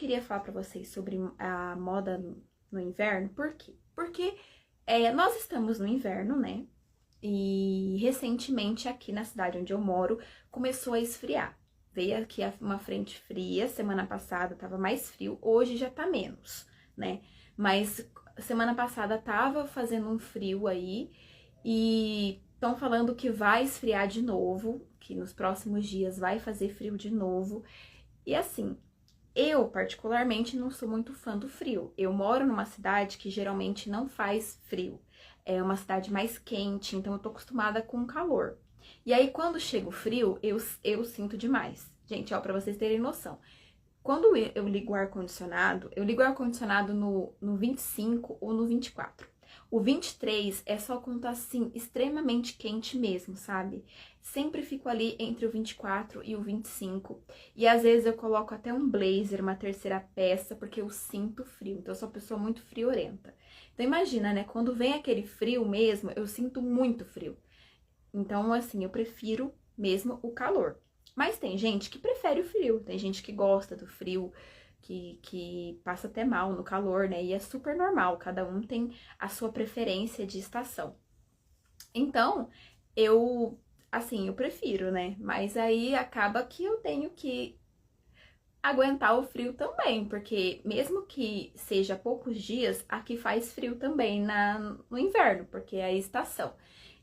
queria falar pra vocês sobre a moda no inverno. Por quê? Porque nós estamos no inverno, né? E recentemente aqui na cidade onde eu moro começou a esfriar. Veio aqui uma frente fria, semana passada tava mais frio, hoje já tá menos, né? Mas semana passada tava fazendo um frio aí e estão falando que vai esfriar de novo, que nos próximos dias vai fazer frio de novo. E assim, eu particularmente não sou muito fã do frio. Eu moro numa cidade que geralmente não faz frio. É uma cidade mais quente, então eu tô acostumada com calor. E aí, quando chega o frio, eu sinto demais. Gente, ó, pra vocês terem noção. Quando eu ligo o ar-condicionado, eu ligo o ar-condicionado no 25 ou no 24. O 23 é só quando tá assim, extremamente quente mesmo, sabe? Sempre fico ali entre o 24 e o 25. E às vezes eu coloco até um blazer, uma terceira peça, porque eu sinto frio. Então eu sou uma pessoa muito friorenta. Então imagina, né? Quando vem aquele frio mesmo, eu sinto muito frio. Então, assim, eu prefiro mesmo o calor. Mas tem gente que prefere o frio, tem gente que gosta do frio, que passa até mal no calor, né? E é super normal, cada um tem a sua preferência de estação. Então, eu prefiro, né? Mas aí acaba que eu tenho que aguentar o frio também, porque mesmo que seja poucos dias, aqui faz frio também no inverno, porque é a estação.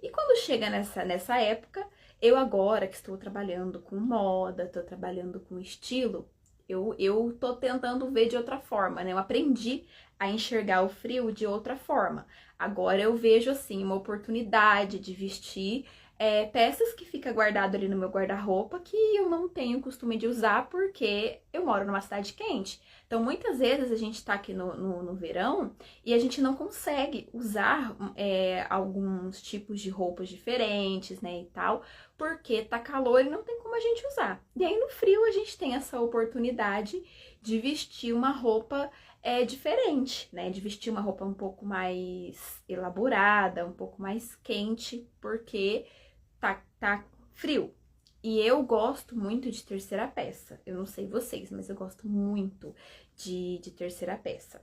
E quando chega nessa época, eu agora que estou trabalhando com moda, estou trabalhando com estilo, eu tô tentando ver de outra forma, né? Eu aprendi a enxergar o frio de outra forma. Agora eu vejo, assim, uma oportunidade de vestir peças que fica guardado ali no meu guarda-roupa que eu não tenho costume de usar porque eu moro numa cidade quente. Então, muitas vezes a gente tá aqui no verão e a gente não consegue usar alguns tipos de roupas diferentes, né, e tal, porque tá calor e não tem como a gente usar. E aí, no frio, a gente tem essa oportunidade de vestir uma roupa diferente, né, de vestir uma roupa um pouco mais elaborada, um pouco mais quente, porque tá frio. E eu gosto muito de terceira peça. Eu não sei vocês, mas eu gosto muito de terceira peça.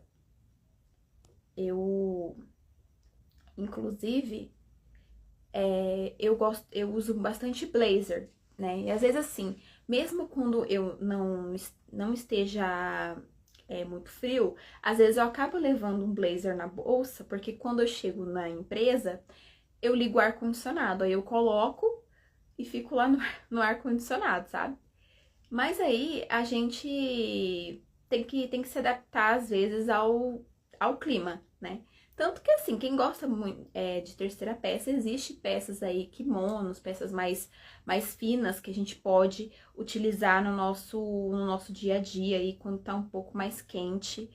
Inclusive, eu uso bastante blazer, né? E às vezes assim, mesmo quando eu não esteja muito frio, às vezes eu acabo levando um blazer na bolsa, porque quando eu chego na empresa, eu ligo o ar-condicionado, aí eu coloco e fico lá no ar-condicionado, sabe? Mas aí a gente tem que se adaptar, às vezes, ao clima, né? Tanto que, assim, quem gosta muito de terceira peça, existe peças aí, kimonos, peças mais finas que a gente pode utilizar no nosso dia a dia aí, quando tá um pouco mais quente.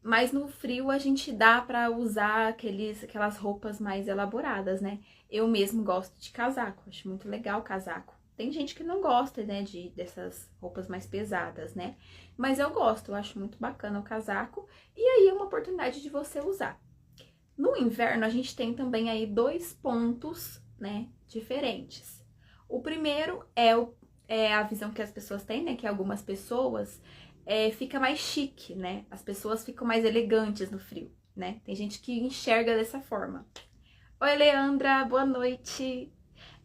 Mas no frio a gente dá pra usar aquelas roupas mais elaboradas, né? Eu mesmo gosto de casaco, acho muito legal casaco. Tem gente que não gosta, né, dessas roupas mais pesadas, né? Mas eu gosto, eu acho muito bacana o casaco. E aí é uma oportunidade de você usar. No inverno a gente tem também aí dois pontos, né, diferentes. O primeiro é a visão que as pessoas têm, né, que algumas pessoas fica mais chique, né? As pessoas ficam mais elegantes no frio, né? Tem gente que enxerga dessa forma. Oi, Leandra, boa noite.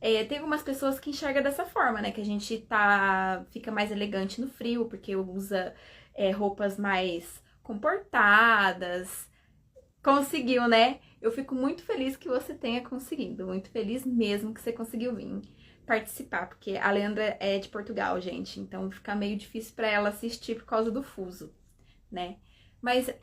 Tem algumas pessoas que enxergam dessa forma, né? Que a gente fica mais elegante no frio, porque usa roupas mais comportadas. Conseguiu, né? Eu fico muito feliz que você tenha conseguido. Muito feliz mesmo que você conseguiu vir participar, porque a Leandra é de Portugal, gente, então fica meio difícil para ela assistir por causa do fuso, né? Mas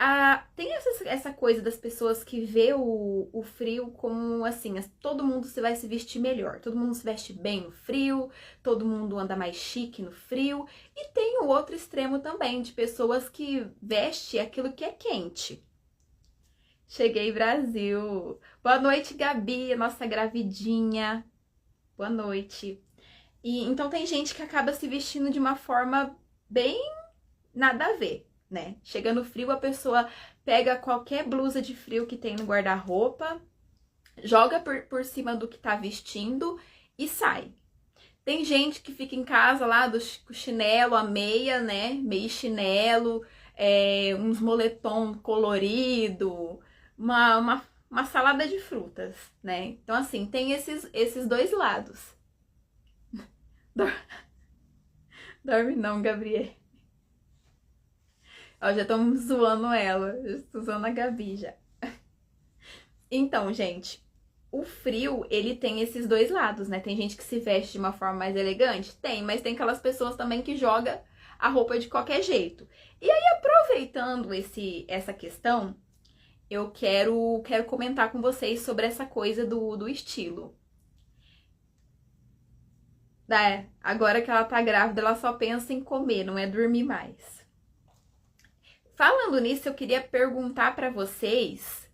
tem essa coisa das pessoas que vê o frio como assim, todo mundo vai se vestir melhor, todo mundo se veste bem no frio, todo mundo anda mais chique no frio, e tem o outro extremo também, de pessoas que vestem aquilo que é quente. Cheguei, Brasil! Boa noite, Gabi, a nossa gravidinha. Boa noite. E então tem gente que acaba se vestindo de uma forma bem nada a ver, né? Chega no frio, a pessoa pega qualquer blusa de frio que tem no guarda-roupa, joga por cima do que tá vestindo e sai. Tem gente que fica em casa lá do chinelo, a meia, né? Meio chinelo, uns moletom colorido, uma salada de frutas, né? Então, assim, tem esses dois lados. Dorme não, Gabriel. Ó, já estamos zoando ela. Já estou zoando a Gabi já. Então, gente, o frio, ele tem esses dois lados, né? Tem gente que se veste de uma forma mais elegante? Tem, mas tem aquelas pessoas também que joga a roupa de qualquer jeito. E aí, aproveitando essa questão, eu quero comentar com vocês sobre essa coisa do estilo. Agora que ela tá grávida, ela só pensa em comer, não é dormir mais. Falando nisso, eu queria perguntar pra vocês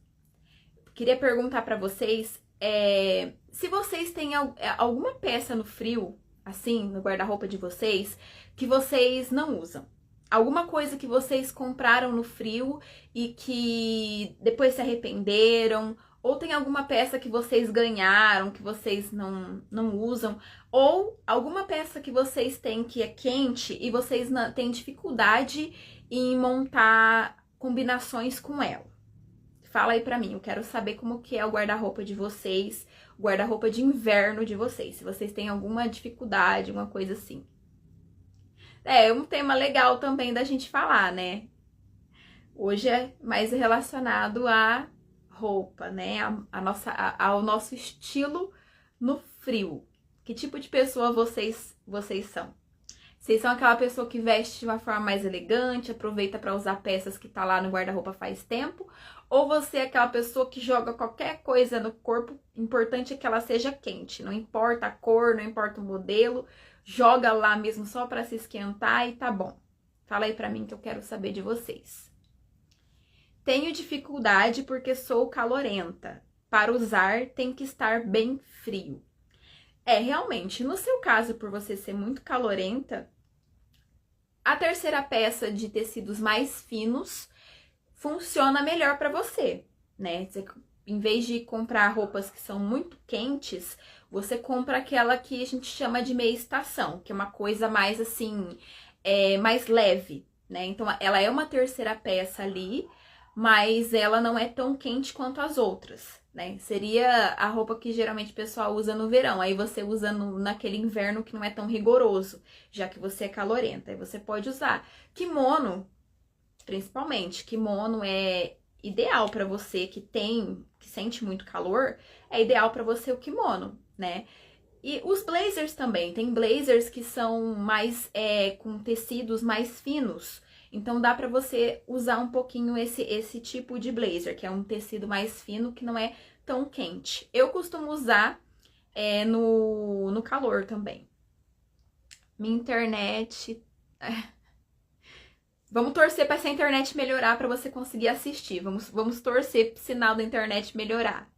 se vocês têm alguma peça no frio, assim, no guarda-roupa de vocês, que vocês não usam. Alguma coisa que vocês compraram no frio e que depois se arrependeram, ou tem alguma peça que vocês ganharam, que vocês não usam, ou alguma peça que vocês têm que é quente e vocês têm dificuldade em montar combinações com ela. Fala aí pra mim, eu quero saber como que é o guarda-roupa de vocês, o guarda-roupa de inverno de vocês, se vocês têm alguma dificuldade, uma coisa assim. É um tema legal também da gente falar, né? Hoje é mais relacionado à roupa, né? Ao nosso estilo no frio. Que tipo de pessoa vocês são? Vocês são aquela pessoa que veste de uma forma mais elegante, aproveita para usar peças que tá lá no guarda-roupa faz tempo? Ou você é aquela pessoa que joga qualquer coisa no corpo, importante é que ela seja quente, não importa a cor, não importa o modelo, joga lá mesmo só para se esquentar e tá bom. Fala aí pra mim que eu quero saber de vocês. Tenho dificuldade porque sou calorenta. Para usar tem que estar bem frio. Realmente, no seu caso, por você ser muito calorenta, a terceira peça de tecidos mais finos funciona melhor para você, né? Você, em vez de comprar roupas que são muito quentes, você compra aquela que a gente chama de meia estação, que é uma coisa mais assim, mais leve, né? Então, ela é uma terceira peça ali, mas ela não é tão quente quanto as outras, né? Seria a roupa que geralmente o pessoal usa no verão, aí você usa naquele inverno que não é tão rigoroso, já que você é calorenta, aí você pode usar. Kimono, principalmente, kimono é ideal para você que sente muito calor, é ideal para você o kimono, né? E os blazers também, tem blazers que são mais com tecidos mais finos, então dá para você usar um pouquinho esse tipo de blazer, que é um tecido mais fino que não é tão quente. Eu costumo usar no calor também. Minha internet... Vamos torcer para essa internet melhorar para você conseguir assistir. Vamos torcer pro sinal da internet melhorar.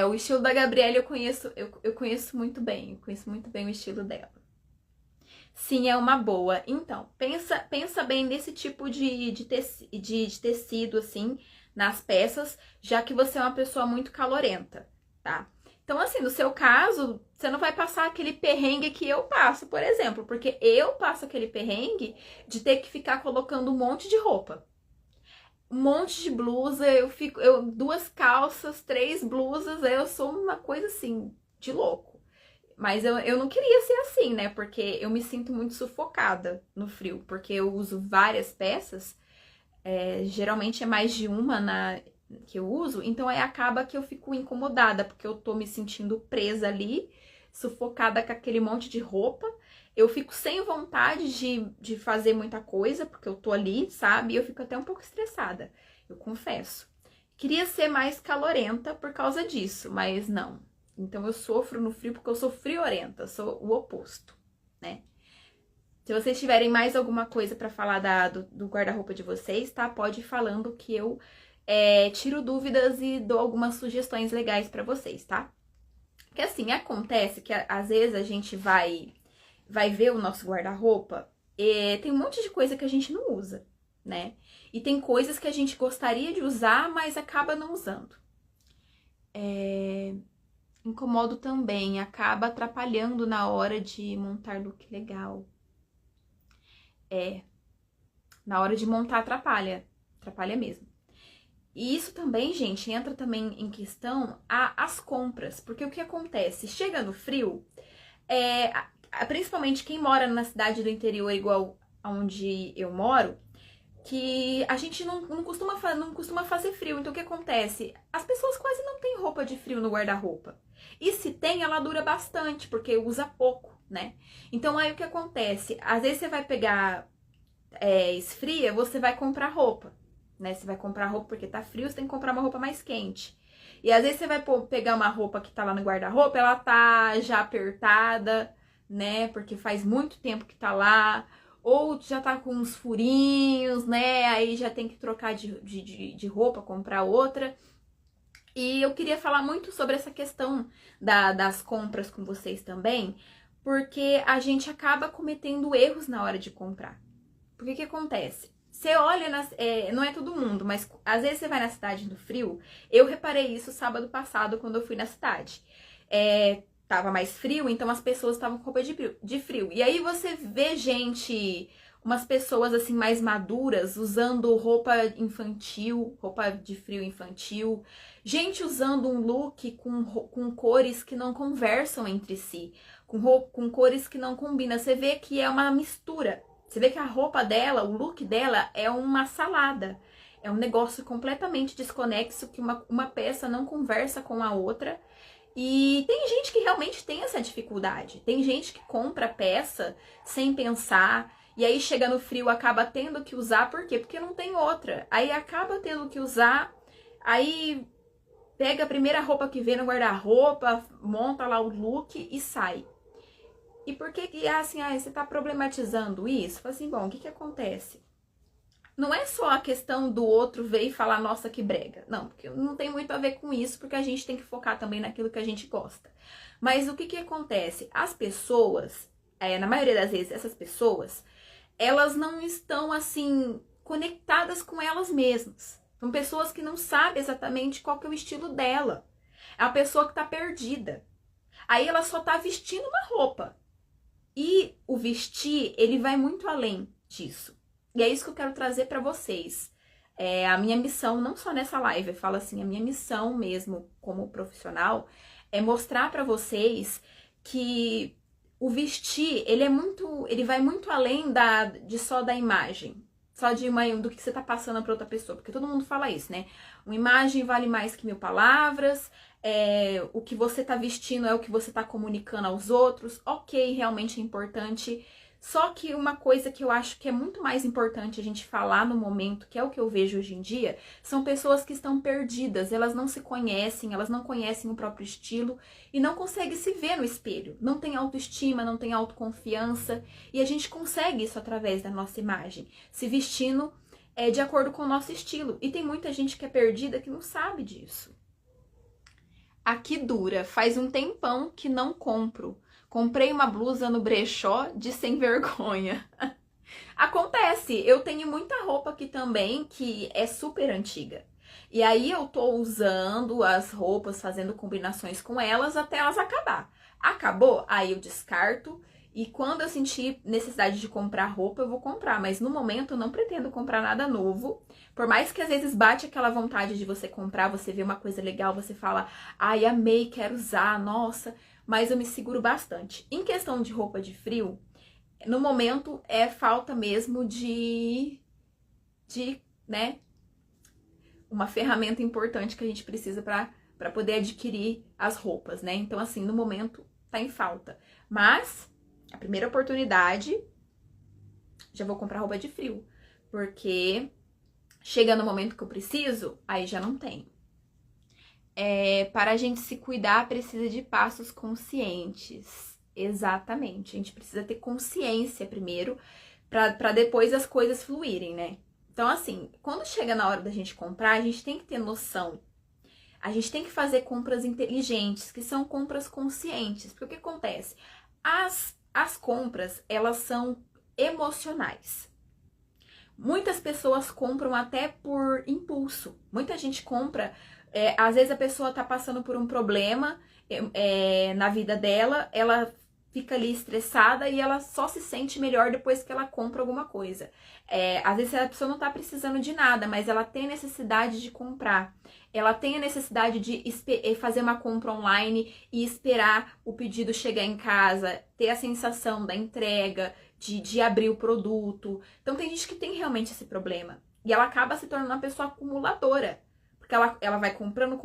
O estilo da Gabriela eu conheço muito bem. Eu conheço muito bem o estilo dela. Sim, é uma boa. Então, pensa bem nesse tipo de tecido, assim, nas peças, já que você é uma pessoa muito calorenta, tá? Então, assim, no seu caso, você não vai passar aquele perrengue que eu passo, por exemplo, porque eu passo aquele perrengue de ter que ficar colocando um monte de roupa. Um monte de blusa, duas calças, 3 blusas, eu sou uma coisa assim, de louco. Mas eu não queria ser assim, né? Porque eu me sinto muito sufocada no frio, porque eu uso várias peças, geralmente é mais de uma que eu uso, então aí acaba que eu fico incomodada, porque eu tô me sentindo presa ali, sufocada com aquele monte de roupa. Eu fico sem vontade de fazer muita coisa, porque eu tô ali, sabe? E eu fico até um pouco estressada, eu confesso. Queria ser mais calorenta por causa disso, mas não. Então eu sofro no frio porque eu sou friorenta, sou o oposto, né? Se vocês tiverem mais alguma coisa pra falar do guarda-roupa de vocês, tá? Pode ir falando que eu tiro dúvidas e dou algumas sugestões legais pra vocês, tá? Porque assim, acontece que às vezes a gente vai ver o nosso guarda-roupa e tem um monte de coisa que a gente não usa, né? E tem coisas que a gente gostaria de usar, mas acaba não usando. incomodo também, acaba atrapalhando na hora de montar look legal. Na hora de montar atrapalha mesmo. E isso também, gente, entra também em questão as compras, porque o que acontece? Chega no frio, principalmente quem mora na cidade do interior igual onde eu moro, que a gente não costuma fazer frio. Então o que acontece? As pessoas quase não têm roupa de frio no guarda-roupa. E se tem, ela dura bastante, porque usa pouco, né? Então aí o que acontece? Às vezes você vai pegar esfria, você vai comprar roupa, né? Você vai comprar roupa porque tá frio, você tem que comprar uma roupa mais quente. E às vezes você vai pegar uma roupa que tá lá no guarda-roupa, ela tá já apertada, né? Porque faz muito tempo que tá lá. Ou já tá com uns furinhos, né? Aí já tem que trocar de roupa, comprar outra. E eu queria falar muito sobre essa questão das compras com vocês também, porque a gente acaba cometendo erros na hora de comprar. Porque que acontece? Você olha, não é todo mundo, mas às vezes você vai na cidade do frio. Eu reparei isso sábado passado quando eu fui na cidade. Tava mais frio, então as pessoas estavam com roupa de frio. E aí você vê umas pessoas assim mais maduras, usando roupa infantil, roupa de frio infantil. Gente usando um look com cores que não conversam entre si, com cores que não combinam. Você vê que é uma mistura. Você vê que a roupa dela, o look dela é uma salada. É um negócio completamente desconexo, que uma peça não conversa com a outra. E tem gente que realmente tem essa dificuldade. Tem gente que compra peça sem pensar. E aí chega no frio, acaba tendo que usar. Por quê? Porque não tem outra. Aí acaba tendo que usar. Aí pega a primeira roupa que vê no guarda-roupa, monta lá o look e sai. E por que assim, você tá problematizando isso? Fala assim, bom, o que acontece? Não é só a questão do outro ver e falar, nossa, que brega. Não, porque não tem muito a ver com isso, porque a gente tem que focar também naquilo que a gente gosta. Mas o que acontece? As pessoas, na maioria das vezes, essas pessoas, elas não estão, assim, conectadas com elas mesmas. São pessoas que não sabem exatamente qual que é o estilo dela. É uma pessoa que tá perdida. Aí ela só tá vestindo uma roupa. E o vestir, ele vai muito além disso. E é isso que eu quero trazer para vocês. A minha missão, não só nessa live, eu falo assim, a minha missão mesmo como profissional é mostrar para vocês que o vestir, ele vai muito além só da imagem. Só do que você tá passando para outra pessoa. Porque todo mundo fala isso, né? Uma imagem vale mais que 1000 palavras. O que você tá vestindo é o que você tá comunicando aos outros. Ok, realmente é importante. Só que uma coisa que eu acho que é muito mais importante a gente falar no momento, que é o que eu vejo hoje em dia, são pessoas que estão perdidas, elas não se conhecem, elas não conhecem o próprio estilo e não conseguem se ver no espelho. Não tem autoestima, não tem autoconfiança e a gente consegue isso através da nossa imagem, se vestindo de acordo com o nosso estilo. E tem muita gente que é perdida que não sabe disso. Aqui dura, faz um tempão que não compro. Comprei uma blusa no brechó de sem vergonha. Acontece, eu tenho muita roupa aqui também que é super antiga. E aí eu tô usando as roupas, fazendo combinações com elas até elas acabar. Acabou? Aí eu descarto. E quando eu sentir necessidade de comprar roupa, eu vou comprar. Mas no momento eu não pretendo comprar nada novo. Por mais que às vezes bate aquela vontade de você comprar, você vê uma coisa legal, você fala, ai, amei, quero usar, nossa. Mas eu me seguro bastante. Em questão de roupa de frio, no momento é falta mesmo né, uma ferramenta importante que a gente precisa para poder adquirir as roupas, né? Então, assim, no momento tá em falta. Mas, a primeira oportunidade, já vou comprar roupa de frio. Porque chega no momento que eu preciso, aí já não tem. Para a gente se cuidar, precisa de passos conscientes. Exatamente. A gente precisa ter consciência primeiro, para depois as coisas fluírem, né? Então, assim, quando chega na hora da gente comprar, a gente tem que ter noção. A gente tem que fazer compras inteligentes, que são compras conscientes. Porque o que acontece? As compras, elas são emocionais. Muitas pessoas compram até por impulso. Muita gente compra Às vezes a pessoa tá passando por um problema na vida dela, ela fica ali estressada e ela só se sente melhor depois que ela compra alguma coisa. Às vezes a pessoa não tá precisando de nada, mas ela tem necessidade de comprar. Ela tem a necessidade de fazer uma compra online e esperar o pedido chegar em casa, ter a sensação da entrega, de abrir o produto. Então tem gente que tem realmente esse problema. E ela acaba se tornando uma pessoa acumuladora. Porque ela vai comprando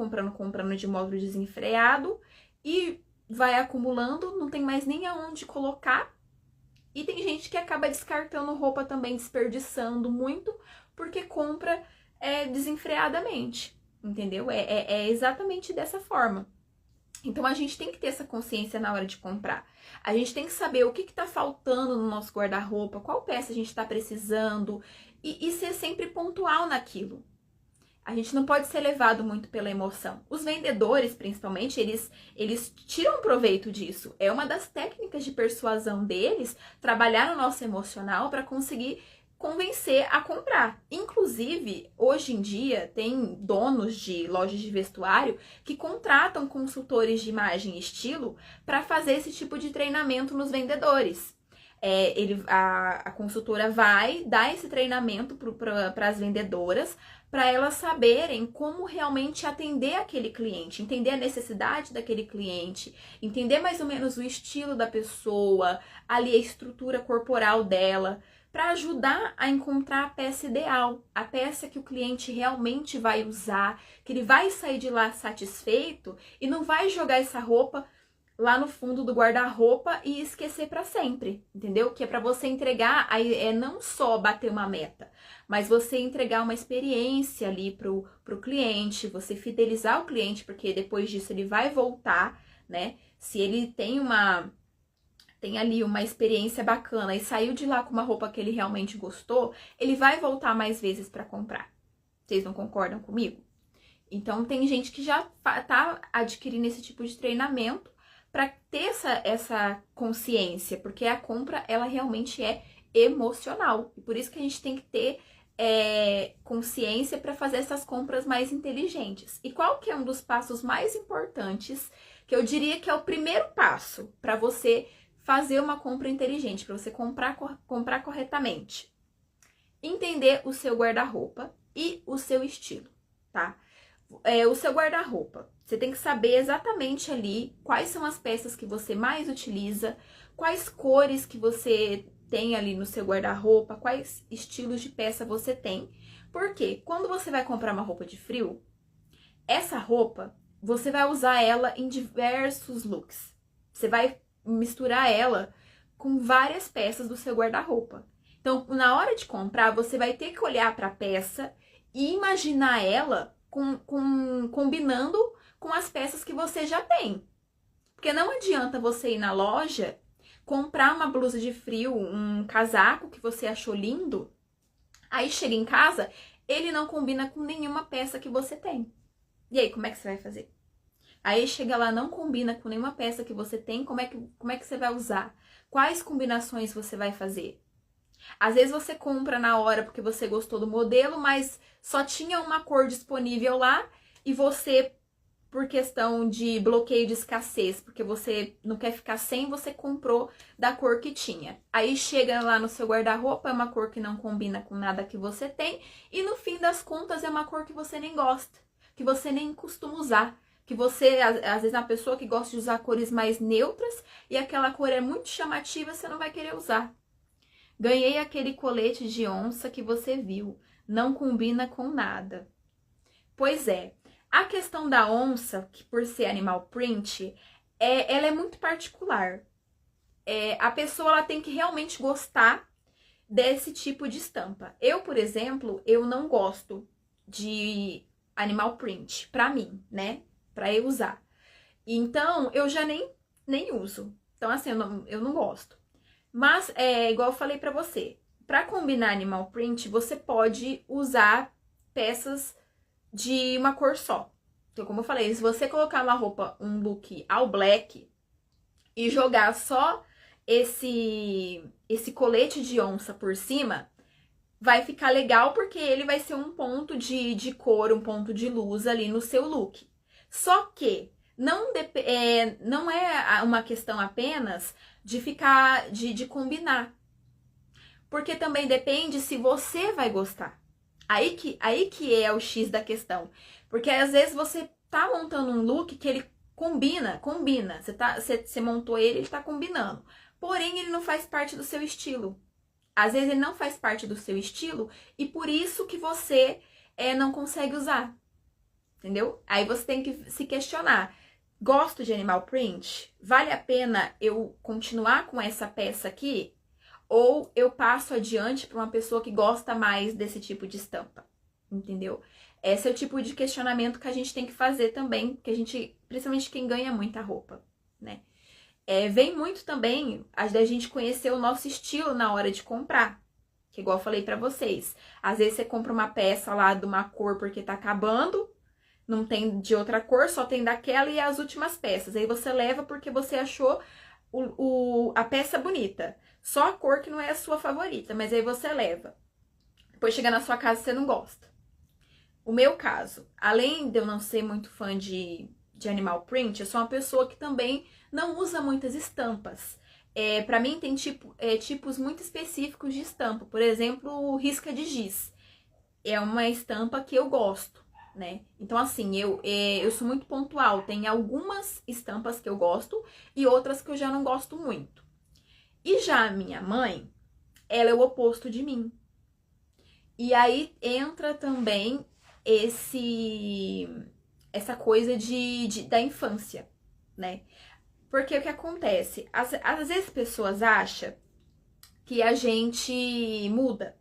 de modo desenfreado e vai acumulando, não tem mais nem aonde colocar. E tem gente que acaba descartando roupa também, desperdiçando muito, porque compra desenfreadamente, entendeu? É exatamente dessa forma. Então a gente tem que ter essa consciência na hora de comprar. A gente tem que saber o que está faltando no nosso guarda-roupa, qual peça a gente está precisando e ser sempre pontual naquilo. A gente não pode ser levado muito pela emoção. Os vendedores, principalmente, eles tiram proveito disso. É uma das técnicas de persuasão deles, trabalhar o nosso emocional para conseguir convencer a comprar. Inclusive, hoje em dia, tem donos de lojas de vestuário que contratam consultores de imagem e estilo para fazer esse tipo de treinamento nos vendedores. A consultora vai dar esse treinamento para as vendedoras, para elas saberem como realmente atender aquele cliente, entender a necessidade daquele cliente, entender mais ou menos o estilo da pessoa, ali a estrutura corporal dela, para ajudar a encontrar a peça ideal, a peça que o cliente realmente vai usar, que ele vai sair de lá satisfeito e não vai jogar essa roupa lá no fundo do guarda-roupa e esquecer para sempre, entendeu? Que é para você entregar, não só bater uma meta, mas você entregar uma experiência ali pro cliente, você fidelizar o cliente, porque depois disso ele vai voltar, né? Se ele tem ali uma experiência bacana e saiu de lá com uma roupa que ele realmente gostou, ele vai voltar mais vezes para comprar. Vocês não concordam comigo? Então tem gente que já tá adquirindo esse tipo de treinamento para ter essa consciência, porque a compra, ela realmente é emocional. E por isso que a gente tem que ter consciência para fazer essas compras mais inteligentes. E qual que é um dos passos mais importantes, que eu diria que é o primeiro passo para você fazer uma compra inteligente, para você comprar corretamente? Entender o seu guarda-roupa e o seu estilo, tá? O seu guarda-roupa. Você tem que saber exatamente ali quais são as peças que você mais utiliza, quais cores que você tem ali no seu guarda-roupa, quais estilos de peça você tem. Porque quando você vai comprar uma roupa de frio, essa roupa, você vai usar ela em diversos looks. Você vai misturar ela com várias peças do seu guarda-roupa. Então, na hora de comprar, você vai ter que olhar para a peça e imaginar ela combinando com as peças que você já tem. Porque não adianta você ir na loja, comprar uma blusa de frio, um casaco que você achou lindo, aí chega em casa, ele não combina com nenhuma peça que você tem. E aí, como é que você vai fazer? Aí chega lá, não combina com nenhuma peça que você tem, como é que você vai usar? Quais combinações você vai fazer? Às vezes você compra na hora porque você gostou do modelo, mas só tinha uma cor disponível lá e você, por questão de bloqueio de escassez, porque você não quer ficar sem, você comprou da cor que tinha. Aí chega lá no seu guarda-roupa, é uma cor que não combina com nada que você tem e no fim das contas é uma cor que você nem gosta, que você nem costuma usar. Que você, às vezes, é uma pessoa que gosta de usar cores mais neutras e aquela cor é muito chamativa, você não vai querer usar. Ganhei aquele colete de onça que você viu. Não combina com nada. Pois é. A questão da onça, que por ser animal print, ela é muito particular. A pessoa ela tem que realmente gostar desse tipo de estampa. Eu, por exemplo, eu não gosto de animal print, pra mim, né? Pra eu usar. Então, eu já nem uso. Então, assim, eu não gosto. Mas, igual eu falei pra você, pra combinar animal print, você pode usar peças de uma cor só. Então, como eu falei, se você colocar uma roupa, um look all black e jogar só esse colete de onça por cima, vai ficar legal porque ele vai ser um ponto de cor, um ponto de luz ali no seu look. Só que não é uma questão apenas de ficar, de combinar. Porque também depende se você vai gostar. Aí que é o X da questão. Porque às vezes você tá montando um look que ele combina. Você montou ele tá combinando. Porém, ele não faz parte do seu estilo. Às vezes ele não faz parte do seu estilo e por isso que você não consegue usar. Entendeu? Aí você tem que se questionar. Gosto de animal print? Vale a pena eu continuar com essa peça aqui? Ou eu passo adiante para uma pessoa que gosta mais desse tipo de estampa? Entendeu? Esse é o tipo de questionamento que a gente tem que fazer também, que a gente, principalmente quem ganha muita roupa, né? Vem muito também da gente conhecer o nosso estilo na hora de comprar. Que igual eu falei pra vocês. Às vezes você compra uma peça lá de uma cor porque tá acabando, não tem de outra cor, só tem daquela e as últimas peças. Aí você leva porque você achou a peça bonita. Só a cor que não é a sua favorita, mas aí você leva. Depois chega na sua casa e você não gosta. O meu caso, além de eu não ser muito fã de animal print, eu sou uma pessoa que também não usa muitas estampas. Pra mim tem tipos muito específicos de estampa. Por exemplo, risca de giz. É uma estampa que eu gosto, né? Então, assim, eu sou muito pontual. Tem algumas estampas que eu gosto e outras que eu já não gosto muito. E já a minha mãe, ela é o oposto de mim. E aí entra também essa coisa da infância, né? Porque o que acontece? Às vezes as pessoas acham que a gente muda.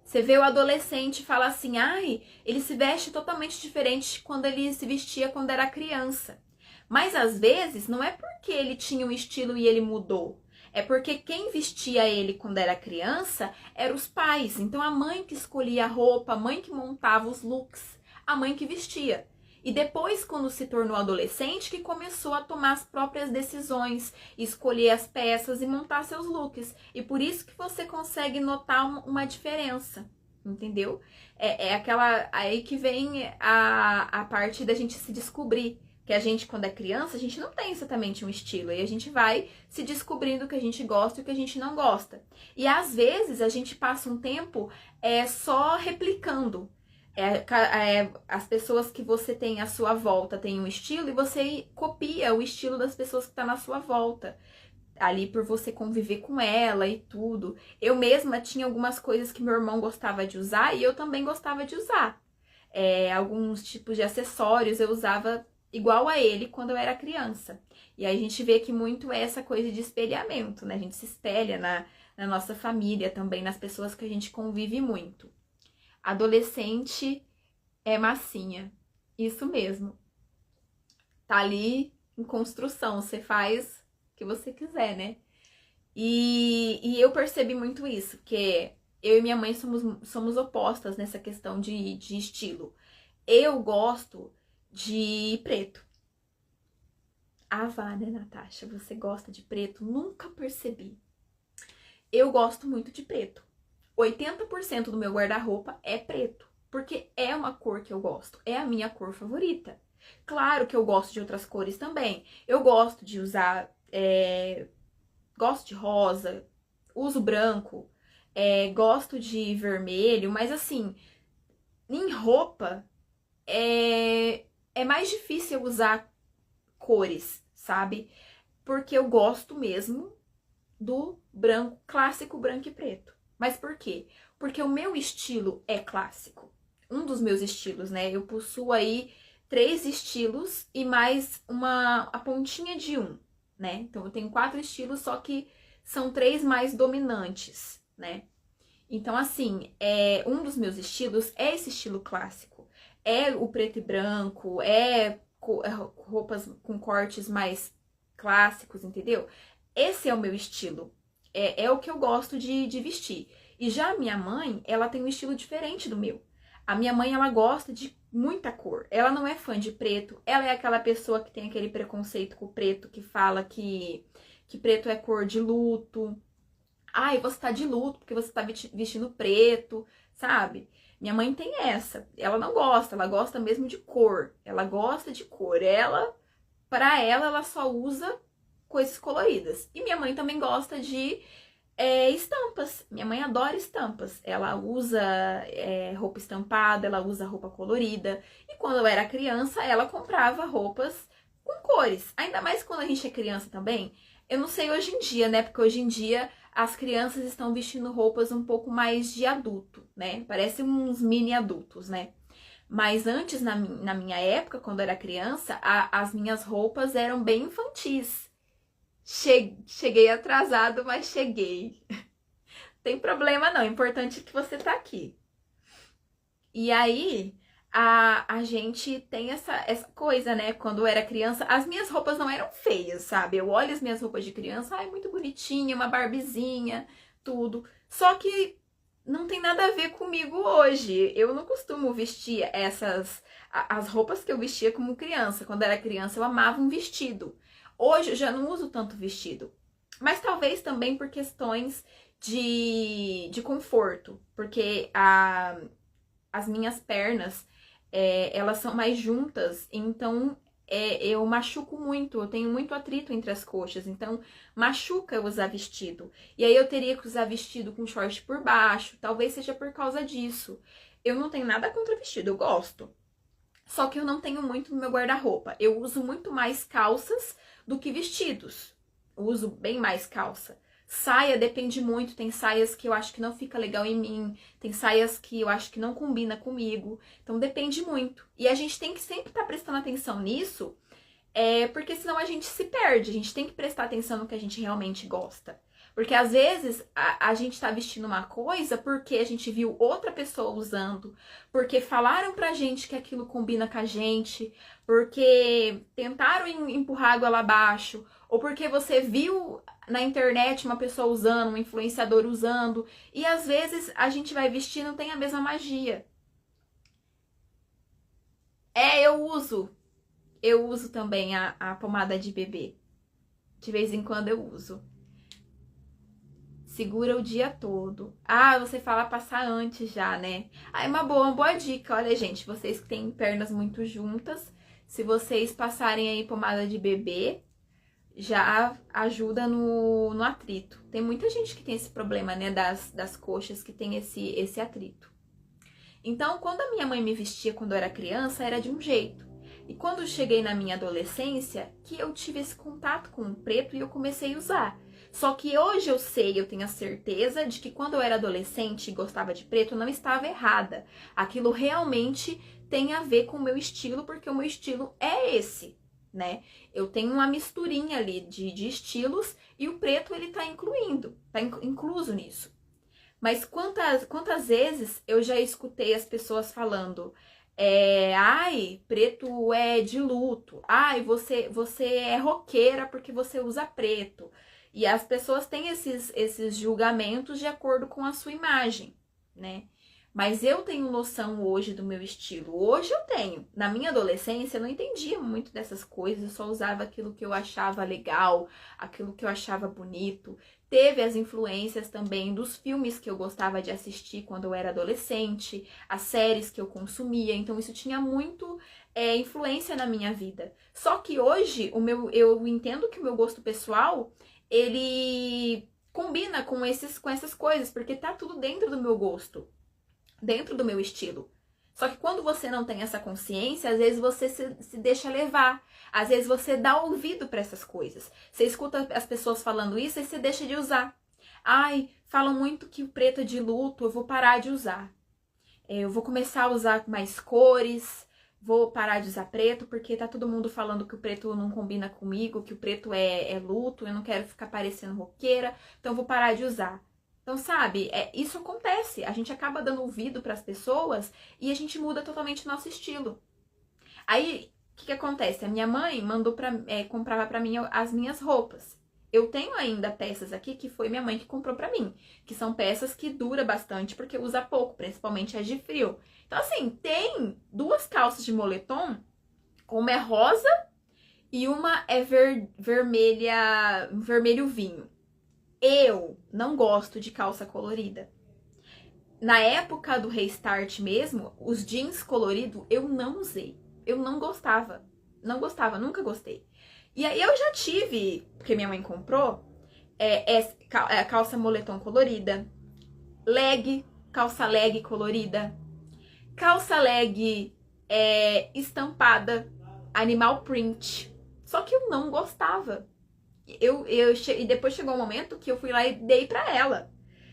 Você vê o adolescente e fala assim, ai, ele se veste totalmente diferente quando ele se vestia quando era criança. Mas às vezes não é porque ele tinha um estilo e ele mudou. É porque quem vestia ele quando era criança eram os pais. Então a mãe que escolhia a roupa, a mãe que montava os looks, a mãe que vestia. E depois, quando se tornou adolescente, que começou a tomar as próprias decisões, escolher as peças e montar seus looks. E por isso que você consegue notar uma diferença, entendeu? É aquela aí que vem a parte da gente se descobrir. Que a gente, quando é criança, a gente não tem exatamente um estilo. E a gente vai se descobrindo o que a gente gosta e o que a gente não gosta. E às vezes a gente passa um tempo só replicando. As pessoas que você tem à sua volta têm um estilo e você copia o estilo das pessoas que estão na sua volta. Ali por você conviver com ela e tudo. Eu mesma tinha algumas coisas que meu irmão gostava de usar e eu também gostava de usar. Alguns tipos de acessórios eu usava igual a ele quando eu era criança. E aí a gente vê que muito é essa coisa de espelhamento, né? A gente se espelha na nossa família também, nas pessoas que a gente convive muito. Adolescente é massinha. Isso mesmo. Tá ali em construção. Você faz o que você quiser, né? E eu percebi muito isso, que eu e minha mãe somos opostas nessa questão de estilo. Eu gosto de preto. Ah, vá, né, Natasha? Você gosta de preto? Nunca percebi. Eu gosto muito de preto. 80% do meu guarda-roupa é preto, porque é uma cor que eu gosto, é a minha cor favorita. Claro que eu gosto de outras cores também. Eu gosto de usar, gosto de rosa, uso branco, gosto de vermelho, mas assim, em roupa é mais difícil eu usar cores, sabe? Porque eu gosto mesmo do branco, clássico branco e preto. Mas por quê? Porque o meu estilo é clássico. Um dos meus estilos, né? Eu possuo aí 3 estilos e mais a pontinha de um, né? Então eu tenho 4 estilos, só que são 3 mais dominantes, né? Então, assim, um dos meus estilos é esse estilo clássico. É o preto e branco, roupas com cortes mais clássicos, entendeu? Esse é o meu estilo. É o que eu gosto de vestir. E já a minha mãe, ela tem um estilo diferente do meu. A minha mãe, ela gosta de muita cor. Ela não é fã de preto. Ela é aquela pessoa que tem aquele preconceito com o preto, que fala que preto é cor de luto. Ai, você tá de luto porque você tá vestindo preto, sabe? Minha mãe tem essa. Ela não gosta, ela gosta mesmo de cor. Ela gosta de cor. Pra ela, ela só usa coisas coloridas. E minha mãe também gosta de estampas. Minha mãe adora estampas. Ela usa roupa estampada, ela usa roupa colorida. E quando eu era criança, ela comprava roupas com cores. Ainda mais quando a gente é criança também. Eu não sei hoje em dia, né? Porque hoje em dia as crianças estão vestindo roupas um pouco mais de adulto, né? Parecem uns mini adultos, né? Mas antes, na minha época, quando eu era criança, as minhas roupas eram bem infantis. Cheguei atrasado, mas cheguei. Tem problema não, o importante é que você tá aqui. E aí, a gente tem essa coisa, né? Quando eu era criança, as minhas roupas não eram feias, sabe? Eu olho as minhas roupas de criança, ai, muito bonitinha, uma barbizinha, tudo. Só que não tem nada a ver comigo hoje. Eu não costumo vestir as roupas que eu vestia como criança. Quando eu era criança, eu amava um vestido. Hoje eu já não uso tanto vestido. Mas talvez também por questões de conforto. Porque as minhas pernas, elas são mais juntas, então eu machuco muito, eu tenho muito atrito entre as coxas, então machuca eu usar vestido. E aí eu teria que usar vestido com short por baixo, talvez seja por causa disso. Eu não tenho nada contra vestido, eu gosto. Só que eu não tenho muito no meu guarda-roupa. Eu uso muito mais calças do que vestidos. Eu uso bem mais calça. Saia depende muito, tem saias que eu acho que não fica legal em mim, tem saias que eu acho que não combina comigo, então depende muito. E a gente tem que sempre estar prestando atenção nisso, porque senão a gente se perde, a gente tem que prestar atenção no que a gente realmente gosta. Porque às vezes a gente tá vestindo uma coisa porque a gente viu outra pessoa usando, porque falaram pra gente que aquilo combina com a gente, porque tentaram empurrar água lá abaixo, ou porque você viu na internet uma pessoa usando, um influenciador usando, e às vezes a gente vai vestir e não tem a mesma magia. Eu uso também a pomada de bebê. De vez em quando eu uso. Segura o dia todo. Ah, você fala passar antes já, né? Ah, é uma boa dica. Olha, gente, vocês que têm pernas muito juntas, se vocês passarem aí pomada de bebê, já ajuda no atrito. Tem muita gente que tem esse problema, né, das coxas, que tem esse atrito. Então, quando a minha mãe me vestia quando eu era criança, era de um jeito. E quando eu cheguei na minha adolescência, que eu tive esse contato com o preto e eu comecei a usar. Só que hoje eu sei, eu tenho a certeza de que quando eu era adolescente e gostava de preto, eu não estava errada. Aquilo realmente tem a ver com o meu estilo, porque o meu estilo é esse, né? Eu tenho uma misturinha ali de estilos e o preto ele tá incluso nisso. Mas quantas vezes eu já escutei as pessoas falando, ai, preto é de luto, ai, você é roqueira porque você usa preto. E as pessoas têm esses julgamentos de acordo com a sua imagem, né? Mas eu tenho noção hoje do meu estilo. Hoje eu tenho. Na minha adolescência eu não entendia muito dessas coisas, eu só usava aquilo que eu achava legal, aquilo que eu achava bonito. Teve as influências também dos filmes que eu gostava de assistir quando eu era adolescente, as séries que eu consumia, então isso tinha muito influência na minha vida. Só que hoje eu entendo que o meu gosto pessoal, ele combina com essas coisas, porque tá tudo dentro do meu gosto, dentro do meu estilo. Só que quando você não tem essa consciência, às vezes você se deixa levar. Às vezes você dá ouvido para essas coisas. Você escuta as pessoas falando isso e você deixa de usar. Ai, falam muito que o preto é de luto, eu vou parar de usar. Eu vou começar a usar mais cores, vou parar de usar preto, porque tá todo mundo falando que o preto não combina comigo, que o preto é luto, eu não quero ficar parecendo roqueira, então eu vou parar de usar. Então, sabe, isso acontece. A gente acaba dando ouvido para as pessoas e a gente muda totalmente o nosso estilo. Aí, o que acontece? A minha mãe mandou comprava para mim as minhas roupas. Eu tenho ainda peças aqui que foi minha mãe que comprou para mim, que são peças que dura bastante porque usa pouco, principalmente as de frio. Então, assim, tem duas calças de moletom, uma é rosa e uma é vermelho vinho. Eu não gosto de calça colorida. Na época do Restart mesmo, os jeans coloridos eu não usei. Eu não gostava. Não gostava, nunca gostei. E aí eu já tive, porque minha mãe comprou, calça moletom colorida, calça leg colorida, calça leg estampada, animal print. Só que eu não gostava. E depois chegou um momento que eu fui lá e dei pra ela.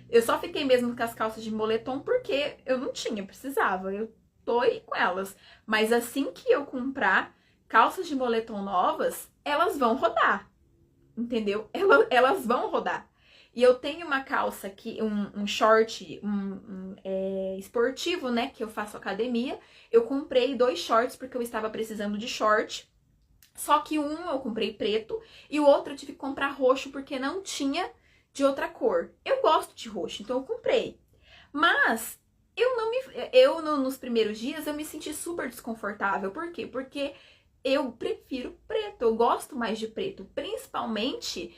Eu só fiquei mesmo com as calças de moletom porque eu não tinha, precisava. Eu tô aí com elas. Mas assim que eu comprar calças de moletom novas, elas vão rodar. Entendeu? Elas vão rodar. E eu tenho uma calça aqui, um short esportivo, né? Que eu faço academia. Eu comprei 2 shorts porque eu estava precisando de short. Só que um eu comprei preto e o outro eu tive que comprar roxo porque não tinha de outra cor. Eu gosto de roxo, então eu comprei. Mas nos primeiros dias eu me senti super desconfortável. Por quê? Porque eu prefiro preto, eu gosto mais de preto, principalmente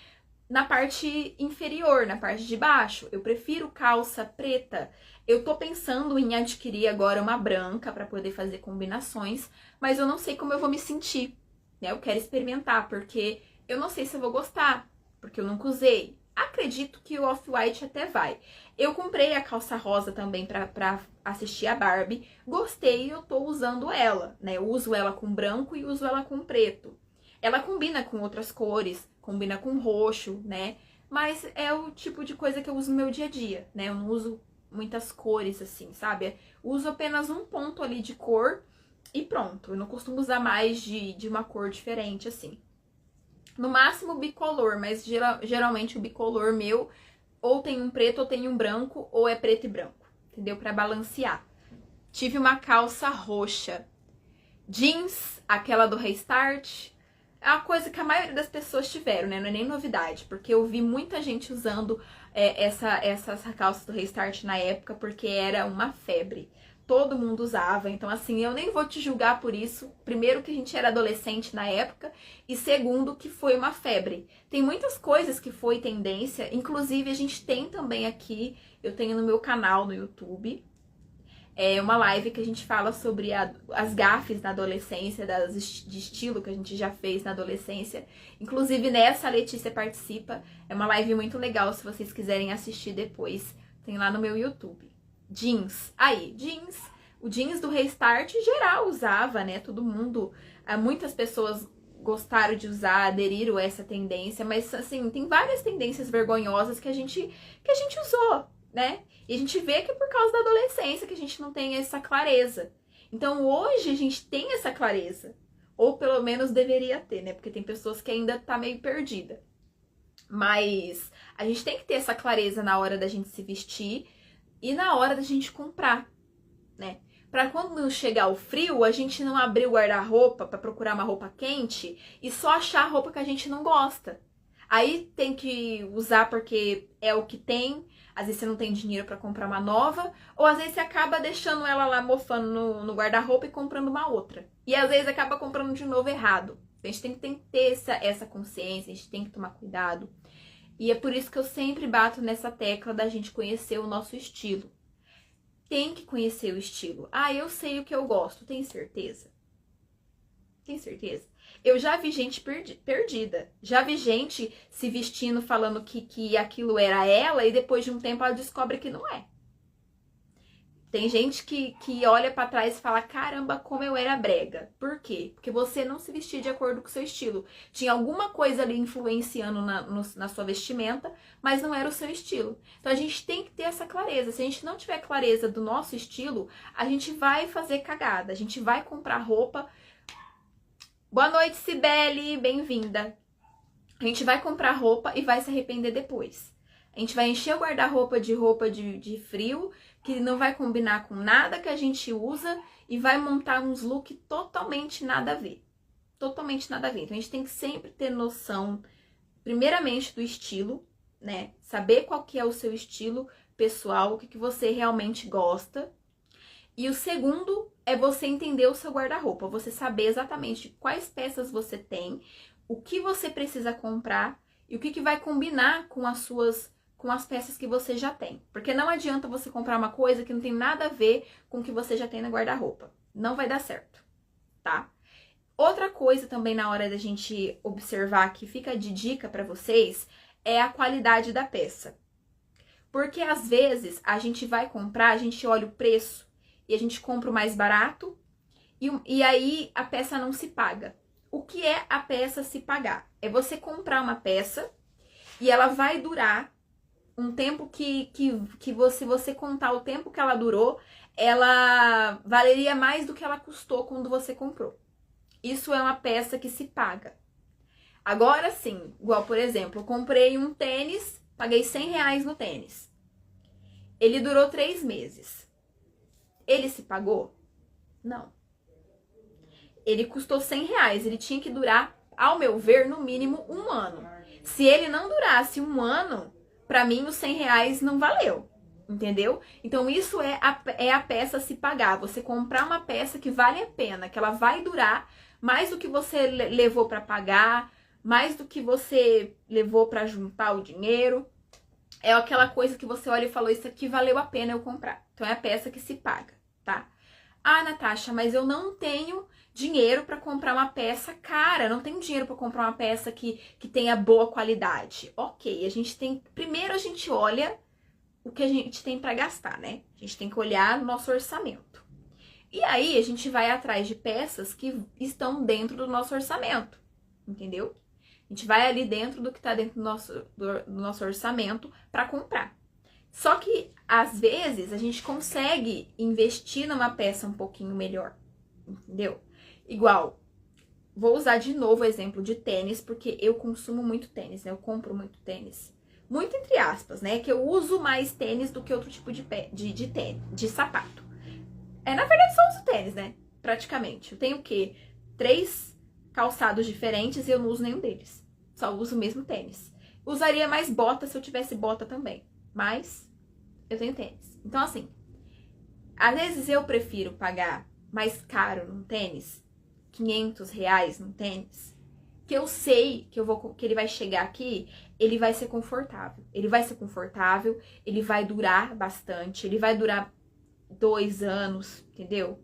na parte inferior, na parte de baixo. Eu prefiro calça preta. Eu tô pensando em adquirir agora uma branca para poder fazer combinações, mas eu não sei como eu vou me sentir. Né? Eu quero experimentar, porque eu não sei se eu vou gostar, porque eu nunca usei. Acredito que o Off-White até vai. Eu comprei a calça rosa também pra assistir a Barbie. Gostei e eu tô usando ela, né? Eu uso ela com branco e uso ela com preto. Ela combina com outras cores, combina com roxo, né? Mas é o tipo de coisa que eu uso no meu dia a dia, né? Eu não uso muitas cores assim, sabe? Eu uso apenas um ponto ali de cor e pronto. Eu não costumo usar mais de uma cor diferente assim. No máximo bicolor, mas geralmente o bicolor meu ou tem um preto ou tem um branco, ou é preto e branco, entendeu? Pra balancear. Tive uma calça roxa. Jeans, aquela do Restart. É uma coisa que a maioria das pessoas tiveram, né? Não é nem novidade, porque eu vi muita gente usando essa calça do Restart na época, porque era uma febre. Todo mundo usava, então assim, eu nem vou te julgar por isso. Primeiro que a gente era adolescente na época e segundo que foi uma febre. Tem muitas coisas que foi tendência, inclusive a gente tem também aqui, eu tenho no meu canal no YouTube, uma live que a gente fala sobre as gafes na adolescência, de estilo que a gente já fez na adolescência. Inclusive nessa a Letícia participa, é uma live muito legal se vocês quiserem assistir depois, tem lá no meu YouTube. Jeans. Jeans. O jeans do Restart geral usava, né? Todo mundo, muitas pessoas gostaram de usar, aderiram a essa tendência, mas assim, tem várias tendências vergonhosas que a gente usou, né? E a gente vê que é por causa da adolescência que a gente não tem essa clareza. Então hoje a gente tem essa clareza, ou pelo menos deveria ter, né? Porque tem pessoas que ainda tá meio perdida. Mas a gente tem que ter essa clareza na hora da gente se vestir e na hora da gente comprar, né? Pra quando chegar o frio, a gente não abrir o guarda-roupa pra procurar uma roupa quente e só achar a roupa que a gente não gosta. Aí tem que usar porque é o que tem, às vezes você não tem dinheiro pra comprar uma nova, ou às vezes você acaba deixando ela lá mofando no guarda-roupa e comprando uma outra. E às vezes acaba comprando de novo errado. A gente tem que ter essa consciência, a gente tem que tomar cuidado. E é por isso que eu sempre bato nessa tecla da gente conhecer o nosso estilo. Tem que conhecer o estilo. Eu sei o que eu gosto. Tem certeza? Tem certeza? Eu já vi gente perdida. Já vi gente se vestindo falando que aquilo era ela e depois de um tempo ela descobre que não é. Tem gente que olha pra trás e fala, caramba, como eu era brega. Por quê? Porque você não se vestia de acordo com o seu estilo. Tinha alguma coisa ali influenciando na sua vestimenta, mas não era o seu estilo. Então a gente tem que ter essa clareza. Se a gente não tiver clareza do nosso estilo, a gente vai fazer cagada. A gente vai comprar roupa. Boa noite, Cibele, bem-vinda. A gente vai comprar roupa e vai se arrepender depois. A gente vai encher o guarda-roupa de frio, que não vai combinar com nada que a gente usa e vai montar uns looks totalmente nada a ver. Totalmente nada a ver. Então a gente tem que sempre ter noção, primeiramente, do estilo, né? Saber qual que é o seu estilo pessoal, o que você realmente gosta. E o segundo é você entender o seu guarda-roupa, você saber exatamente quais peças você tem, o que você precisa comprar e o que vai combinar com as peças que você já tem. Porque não adianta você comprar uma coisa que não tem nada a ver com o que você já tem no guarda-roupa. Não vai dar certo, tá? Outra coisa também na hora da gente observar, que fica de dica para vocês, é a qualidade da peça. Porque às vezes a gente vai comprar, a gente olha o preço e a gente compra o mais barato e aí a peça não se paga. O que é a peça se pagar? É você comprar uma peça e ela vai durar um tempo que você contar o tempo que ela durou, ela valeria mais do que ela custou quando você comprou. Isso é uma peça que se paga. Agora sim, igual por exemplo, eu comprei um tênis, paguei R$100 no tênis. Ele durou 3 meses. Ele se pagou? Não. Ele custou R$100, ele tinha que durar, ao meu ver, no mínimo 1 ano. Se ele não durasse 1 ano, pra mim os R$100 não valeu, entendeu? Então isso é a peça se pagar, você comprar uma peça que vale a pena, que ela vai durar mais do que você levou pra pagar, mais do que você levou pra juntar o dinheiro. É aquela coisa que você olha e falou, isso aqui valeu a pena eu comprar. Então é a peça que se paga, tá? Ah, Natasha, mas eu não tenho dinheiro para comprar uma peça cara, não tenho dinheiro para comprar uma peça que tenha boa qualidade. Ok, primeiro a gente olha o que a gente tem para gastar, né? A gente tem que olhar o nosso orçamento. E aí a gente vai atrás de peças que estão dentro do nosso orçamento, entendeu? A gente vai ali dentro do que está dentro do nosso orçamento para comprar. Só que, às vezes, a gente consegue investir numa peça um pouquinho melhor, entendeu? Igual, vou usar de novo o exemplo de tênis, porque eu consumo muito tênis, né? Eu compro muito tênis. Muito entre aspas, né? Que eu uso mais tênis do que outro tipo de tênis, de sapato. Na verdade, só uso tênis, né? Praticamente. Eu tenho o quê? 3 calçados diferentes e eu não uso nenhum deles. Só uso o mesmo tênis. Usaria mais bota se eu tivesse bota também. Mas eu tenho tênis. Então, assim, às vezes eu prefiro pagar mais caro num tênis, R$500 num tênis, que eu sei que ele vai chegar aqui, ele vai ser confortável. Ele vai ser confortável, ele vai durar bastante, ele vai durar 2 anos, entendeu?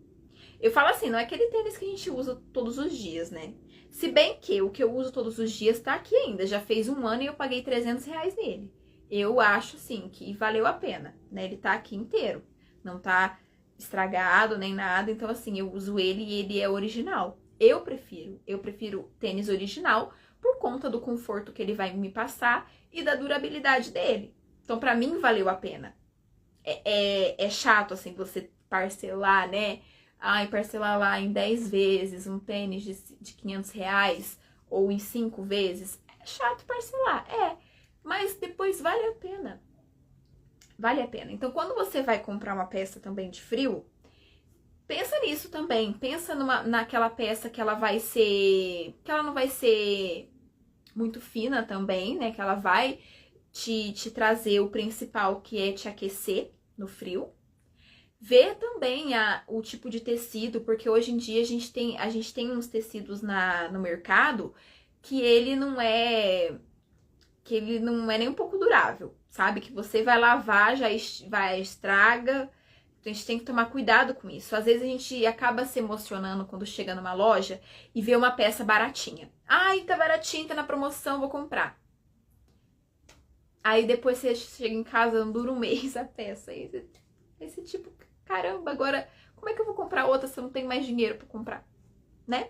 Eu falo assim, não é aquele tênis que a gente usa todos os dias, né? Se bem que o que eu uso todos os dias tá aqui ainda. Já fez 1 ano e eu paguei R$300 nele. Eu acho, assim, que valeu a pena, né? Ele tá aqui inteiro. Não tá estragado nem nada. Então, assim, eu uso ele e ele é original. Eu prefiro tênis original por conta do conforto que ele vai me passar e da durabilidade dele. Então, pra mim, valeu a pena. É chato, assim, você parcelar, né? Ai, parcelar lá em 10 vezes um tênis de R$500 ou em 5 vezes. É chato parcelar, mas depois vale a pena. Vale a pena. Então, quando você vai comprar uma peça também de frio, pensa nisso também. Pensa naquela peça que ela vai ser... que ela não vai ser muito fina também, né? Que ela vai te trazer o principal, que é te aquecer no frio. Ver também o tipo de tecido, porque hoje em dia a gente tem uns tecidos no mercado que ele não é nem um pouco durável, sabe? Que você vai lavar, já estraga. Então a gente tem que tomar cuidado com isso. Às vezes a gente acaba se emocionando quando chega numa loja e vê uma peça baratinha. Ai, tá baratinha, tá na promoção, vou comprar. Aí depois você chega em casa, não dura 1 mês a peça. Esse tipo, caramba, agora como é que eu vou comprar outra se eu não tenho mais dinheiro pra comprar, né?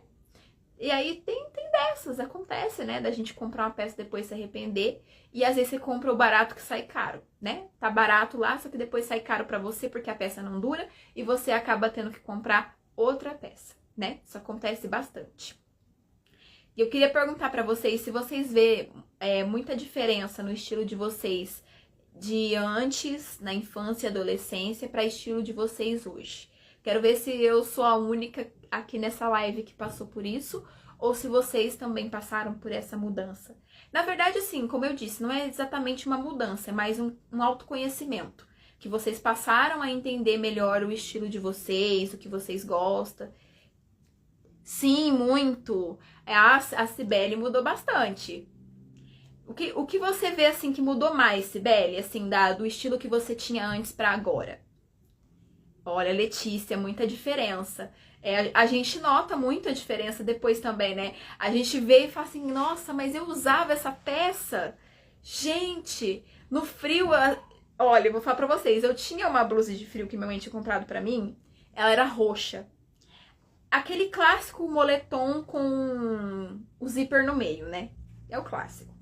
E aí tem dessas, acontece, né? Da gente comprar uma peça e depois se arrepender. E às vezes você compra o barato que sai caro, né? Tá barato lá, só que depois sai caro pra você porque a peça não dura. E você acaba tendo que comprar outra peça, né? Isso acontece bastante. E eu queria perguntar pra vocês se vocês vê muita diferença no estilo de vocês de antes, na infância e adolescência, para estilo de vocês hoje. Quero ver se eu sou a única aqui nessa live que passou por isso, ou se vocês também passaram por essa mudança. Na verdade, assim, como eu disse, não é exatamente uma mudança, é mais um autoconhecimento. Que vocês passaram a entender melhor o estilo de vocês, o que vocês gostam. Sim, muito. A Cibele mudou bastante. O que você vê, assim, que mudou mais, Sibeli, assim, do estilo que você tinha antes pra agora? Olha, Letícia, muita diferença. A gente nota muito a diferença depois também, né? A gente vê e fala assim, nossa, mas eu usava essa peça. Gente, no frio, olha, eu vou falar pra vocês, eu tinha uma blusa de frio que minha mãe tinha comprado pra mim, ela era roxa. Aquele clássico moletom com o zíper no meio, né? É o clássico.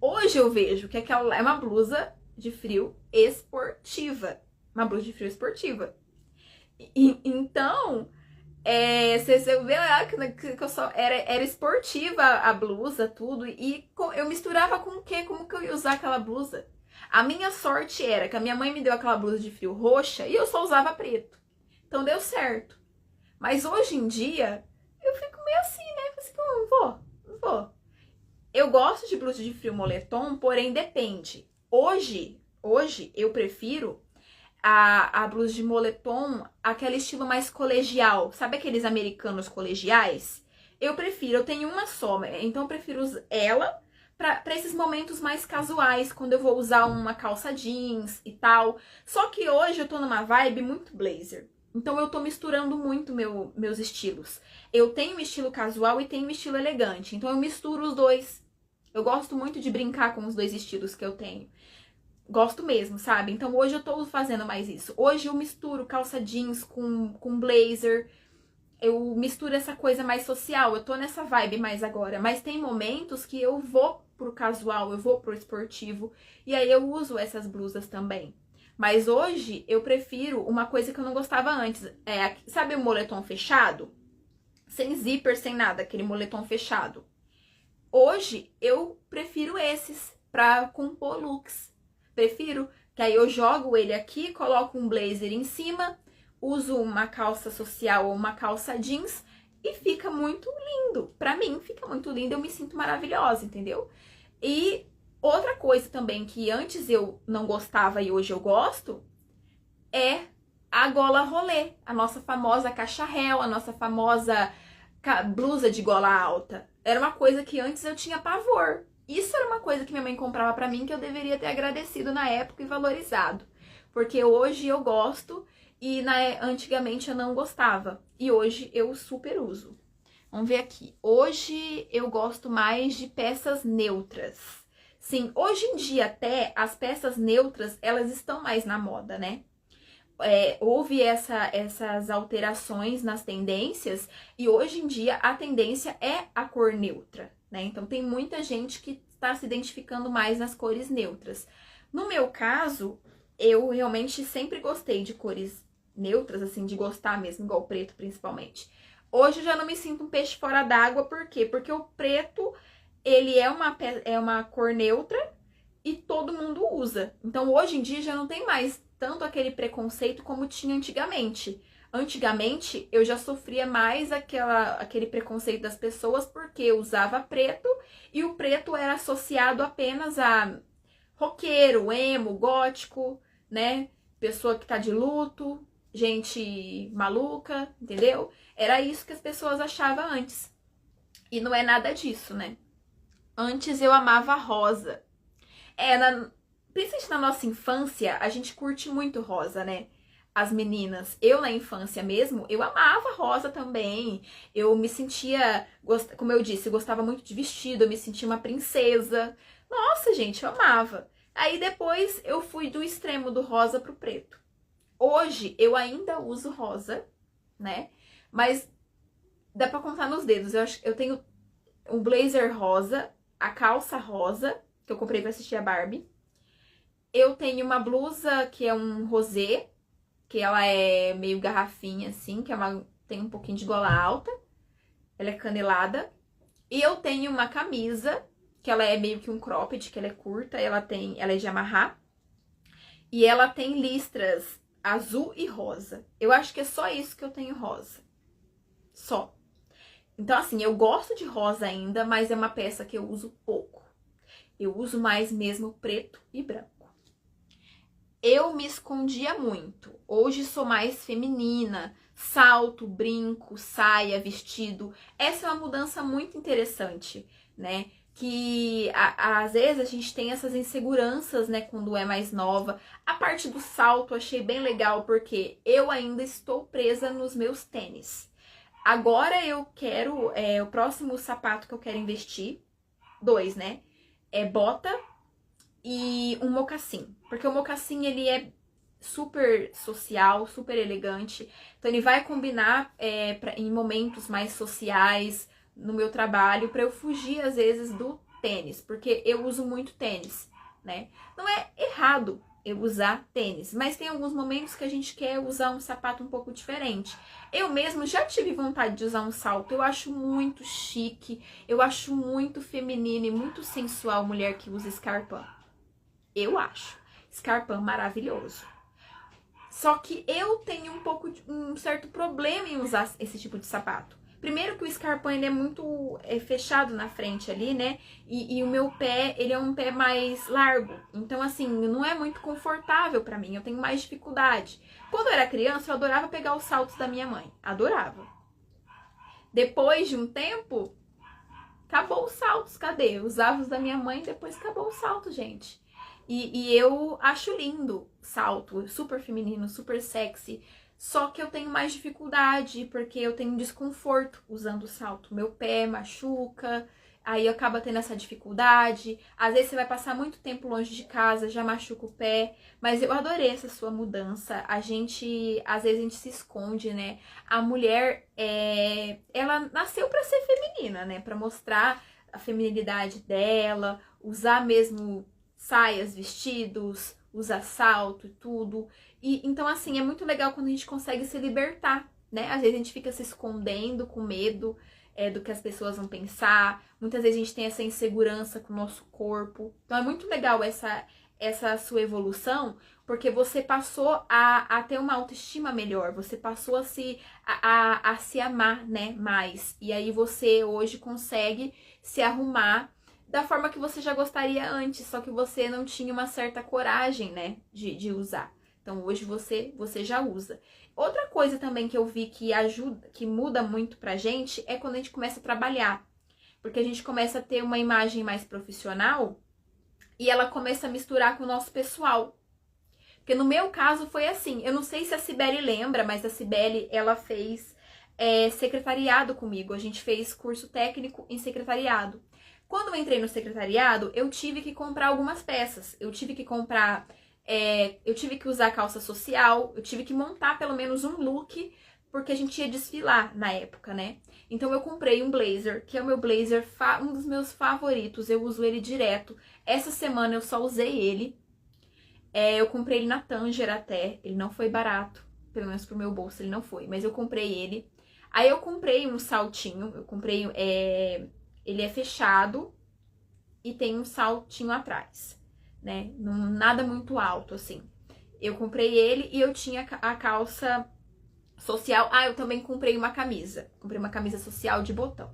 Hoje eu vejo que aquela é uma blusa de frio esportiva. Uma blusa de frio esportiva. Então, você vê lá que eu só era esportiva a blusa, tudo. E eu misturava com o quê? Como que eu ia usar aquela blusa? A minha sorte era que a minha mãe me deu aquela blusa de frio roxa e eu só usava preto. Então deu certo. Mas hoje em dia, eu fico meio assim, né? Assim, não vou. Eu gosto de blusa de frio moletom, porém depende. Hoje eu prefiro a blusa de moletom, aquele estilo mais colegial. Sabe aqueles americanos colegiais? Eu prefiro, eu tenho uma só, então eu prefiro ela para esses momentos mais casuais, quando eu vou usar uma calça jeans e tal. Só que hoje eu tô numa vibe muito blazer. Então eu tô misturando muito meus estilos. Eu tenho um estilo casual e tenho um estilo elegante. Então eu misturo os dois. Eu gosto muito de brincar com os dois estilos que eu tenho. Gosto mesmo, sabe? Então hoje eu tô fazendo mais isso. Hoje eu misturo calça jeans com blazer. Eu misturo essa coisa mais social. Eu tô nessa vibe mais agora. Mas tem momentos que eu vou pro casual, eu vou pro esportivo. E aí eu uso essas blusas também. Mas hoje eu prefiro uma coisa que eu não gostava antes. Sabe o moletom fechado? Sem zíper, sem nada, aquele moletom fechado. Hoje eu prefiro esses pra compor looks. Prefiro que aí eu jogo ele aqui, coloco um blazer em cima, uso uma calça social ou uma calça jeans e fica muito lindo. Pra mim fica muito lindo, eu me sinto maravilhosa, entendeu? E outra coisa também que antes eu não gostava e hoje eu gosto é a gola rolê, a nossa famosa cacharel, a nossa famosa blusa de gola alta. Era uma coisa que antes eu tinha pavor. Isso era uma coisa que minha mãe comprava pra mim que eu deveria ter agradecido na época e valorizado. Porque hoje eu gosto e antigamente eu não gostava. E hoje eu super uso. Vamos ver aqui. Hoje eu gosto mais de peças neutras. Sim, hoje em dia até as peças neutras, elas estão mais na moda, né? Houve essas alterações nas tendências e hoje em dia a tendência é a cor neutra, né? Então tem muita gente que está se identificando mais nas cores neutras. No meu caso, eu realmente sempre gostei de cores neutras, assim, de gostar mesmo, igual o preto principalmente. Hoje eu já não me sinto um peixe fora d'água, por quê? Porque o preto, ele é uma cor neutra e todo mundo usa. Então hoje em dia já não tem mais tanto aquele preconceito como tinha antigamente. Antigamente eu já sofria mais aquele preconceito das pessoas porque eu usava preto e o preto era associado apenas a roqueiro, emo, gótico, né? Pessoa que tá de luto, gente maluca, entendeu? Era isso que as pessoas achavam antes. E não é nada disso, né? Antes eu amava rosa. Principalmente na nossa infância, a gente curte muito rosa, né? As meninas. Eu, na infância mesmo, eu amava rosa também. Eu me sentia, como eu disse, eu gostava muito de vestido, eu me sentia uma princesa. Nossa, gente, eu amava. Aí depois eu fui do extremo do rosa pro preto. Hoje eu ainda uso rosa, né? Mas dá pra contar nos dedos. Eu tenho um blazer rosa, a calça rosa, que eu comprei pra assistir a Barbie. Eu tenho uma blusa que é um rosé, que ela é meio garrafinha, assim, tem um pouquinho de gola alta. Ela é canelada. E eu tenho uma camisa, que ela é meio que um cropped, que ela é curta, ela é de amarrar. E ela tem listras azul e rosa. Eu acho que é só isso que eu tenho rosa. Só. Então, assim, eu gosto de rosa ainda, mas é uma peça que eu uso pouco. Eu uso mais mesmo preto e branco. Eu me escondia muito. Hoje sou mais feminina. Salto, brinco, saia, vestido. Essa é uma mudança muito interessante, né? que às vezes a gente tem essas inseguranças, né, quando é mais nova. A parte do salto eu achei bem legal, porque eu ainda estou presa nos meus tênis. Agora eu quero, o próximo sapato que eu quero investir, dois, né, é bota e um mocassim. Porque o mocassim, ele é super social, super elegante. Então ele vai combinar em momentos mais sociais, no meu trabalho, para eu fugir às vezes do tênis, porque eu uso muito tênis, né? Não é errado eu usar tênis, mas tem alguns momentos que a gente quer usar um sapato um pouco diferente. Eu mesmo já tive vontade de usar um salto, eu acho muito chique, eu acho muito feminino e muito sensual mulher que usa escarpão. Eu acho. Escarpão maravilhoso. Só que eu tenho um certo problema em usar esse tipo de sapato. Primeiro que o escarpão, ele é muito fechado na frente ali, né? E o meu pé, ele é um pé mais largo. Então, assim, não é muito confortável pra mim. Eu tenho mais dificuldade. Quando eu era criança, eu adorava pegar os saltos da minha mãe. Adorava. Depois de um tempo, acabou os saltos. Cadê? Eu usava os da minha mãe, depois acabou os saltos, gente. E eu acho lindo salto, super feminino, super sexy. Só que eu tenho mais dificuldade, porque eu tenho desconforto usando salto. Meu pé machuca, aí acaba tendo essa dificuldade. Às vezes você vai passar muito tempo longe de casa, já machuca o pé. Mas eu adorei essa sua mudança. Às vezes a gente se esconde, né? A mulher, ela nasceu pra ser feminina, né? Pra mostrar a feminilidade dela, usar mesmo saias, vestidos, usar salto e tudo. E então, assim, é muito legal quando a gente consegue se libertar, né? Às vezes a gente fica se escondendo com medo do que as pessoas vão pensar. Muitas vezes a gente tem essa insegurança com o nosso corpo. Então é muito legal essa sua evolução, porque você passou a ter uma autoestima melhor, você passou a se amar, né, mais. E aí você hoje consegue se arrumar da forma que você já gostaria antes, só que você não tinha uma certa coragem, né, de usar. Então hoje você já usa. Outra coisa também que eu vi que ajuda, que muda muito pra gente, é quando a gente começa a trabalhar. Porque a gente começa a ter uma imagem mais profissional e ela começa a misturar com o nosso pessoal. Porque no meu caso foi assim, eu não sei se a Cibele lembra, mas a Cibele, ela fez secretariado comigo. A gente fez curso técnico em secretariado. Quando eu entrei no secretariado, eu tive que comprar algumas peças. Eu tive que comprar, eu tive que usar calça social, eu tive que montar pelo menos um look, porque a gente ia desfilar na época, né? Então eu comprei um blazer, que é o meu blazer, um dos meus favoritos, eu uso ele direto. Essa semana eu só usei ele. Eu comprei ele na Tanger até, ele não foi barato, pelo menos pro meu bolso ele não foi, mas eu comprei ele. Aí eu comprei um saltinho, ele é fechado e tem um saltinho atrás, né? Nada muito alto, assim. Eu comprei ele e eu tinha a calça social. Ah, eu também comprei uma camisa. Comprei uma camisa social de botão.